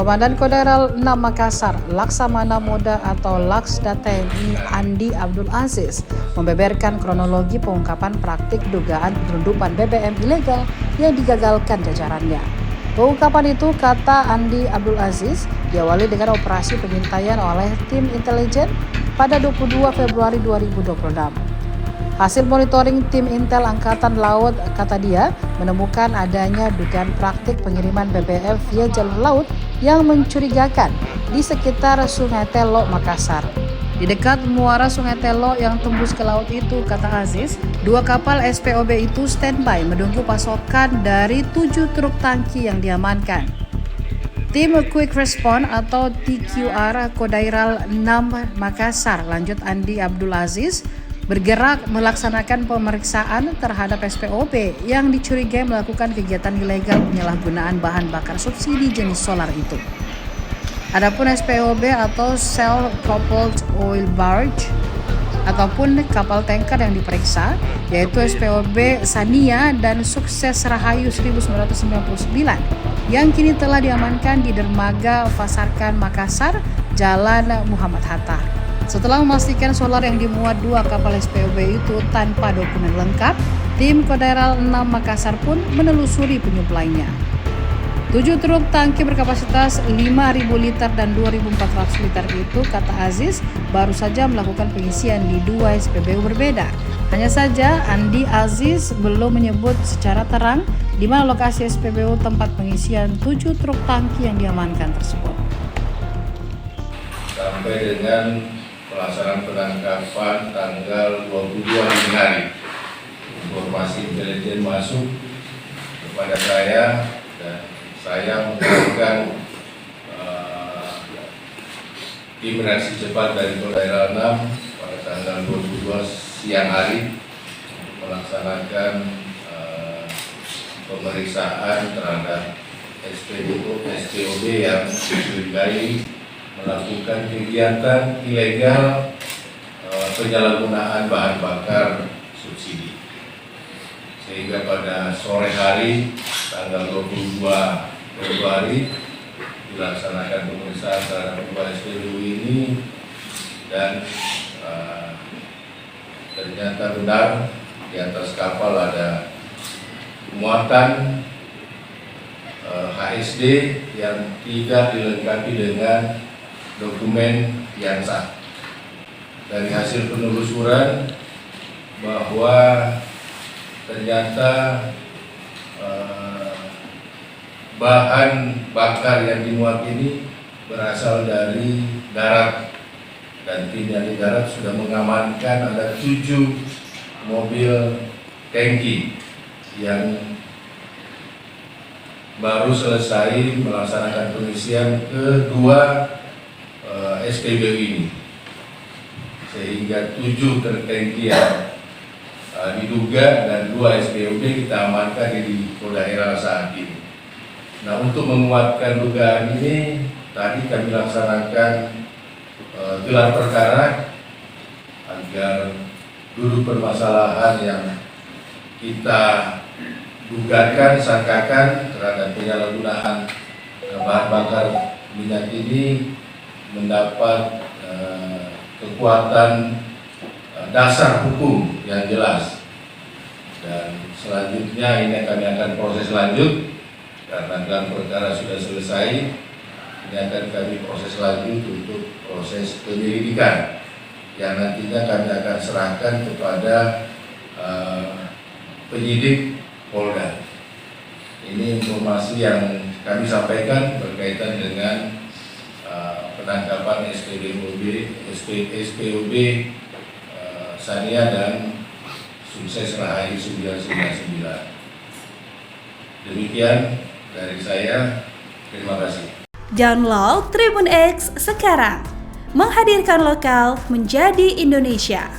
Komandan Kodaral 6 Makassar, Laksamana Moda atau Laksda TNI Andi Abdul Aziz membeberkan kronologi pengungkapan praktik dugaan penyelundupan BBM ilegal yang digagalkan jajarannya. Pengungkapan itu, kata Andi Abdul Aziz, diawali dengan operasi pengintaian oleh tim intelijen pada 22 Februari 2026. Hasil monitoring tim Intel Angkatan Laut, kata dia, menemukan adanya dugaan praktik pengiriman BBM via jalur laut yang mencurigakan di sekitar Sungai Telok, Makassar. Di dekat muara Sungai Telok yang tembus ke laut itu, kata Aziz, 2 kapal SPOB itu standby menunggu pasokan dari 7 truk tangki yang diamankan. Tim Quick Response atau TQR Kodairal 6 Makassar, lanjut Andi Abdul Aziz, bergerak melaksanakan pemeriksaan terhadap SPOB yang dicurigai melakukan kegiatan ilegal penyalahgunaan bahan bakar subsidi jenis solar itu. Adapun SPOB atau Self Coupled Oil Barge ataupun kapal tanker yang diperiksa yaitu SPOB Sania dan Sukses Rahayu 1999 yang kini telah diamankan di dermaga Fasarkan Makassar, Jalan Muhammad Hatta. Setelah memastikan solar yang dimuat 2 kapal SPOB itu tanpa dokumen lengkap, tim Kodaral 6 Makassar pun menelusuri penyuplainya. 7 truk tangki berkapasitas 5.000 liter dan 2.400 liter itu, kata Aziz, baru saja melakukan pengisian di 2 SPBU berbeda. Hanya saja Andi Aziz belum menyebut secara terang di mana lokasi SPBU tempat pengisian 7 truk tangki yang diamankan tersebut. Sampai dengan pelaksanaan penangkapan tanggal 22 dini hari, informasi intelijen masuk kepada saya dan saya menggunakan tim reaksi cepat dari Kodaral 6 pada tanggal 22 siang hari melaksanakan pemeriksaan terhadap SPOB yang dicurigai melakukan kegiatan ilegal penyalahgunaan bahan bakar subsidi. Sehingga pada sore hari tanggal 22 Februari dilaksanakan pemeriksaan terhadap 2 SPBU ini dan ternyata benar di atas kapal ada muatan HSD yang tidak dilengkapi dengan dokumen yang sah. Dari hasil penelusuran bahwa ternyata bahan bakar yang dimuat ini berasal dari darat dan tim yang di darat sudah mengamankan ada 7 mobil tangki yang baru selesai melaksanakan pengisian kedua SPBU ini, sehingga 7 truk tangki yang diduga dan 2 SPOB kita amankan di Kodaral saat ini. Nah, untuk menguatkan dugaan ini, tadi kami laksanakan gelar perkara agar duduk permasalahan yang kita dugakan, sangkakan terhadap penyalahgunaan bahan bakar minyak ini mendapat kekuatan dasar hukum yang jelas. Dan selanjutnya ini kami akan proses lanjut karena gelar perkara sudah selesai. Ini akan kami proses lanjut untuk proses penyelidikan yang nantinya kami akan serahkan kepada penyidik Polda. Ini informasi yang kami sampaikan berkaitan dengan penangkapan SPOB Sania dan Sukses Rahayu 999. Demikian dari saya. Terima kasih. Download Tribun X sekarang, menghadirkan lokal menjadi Indonesia.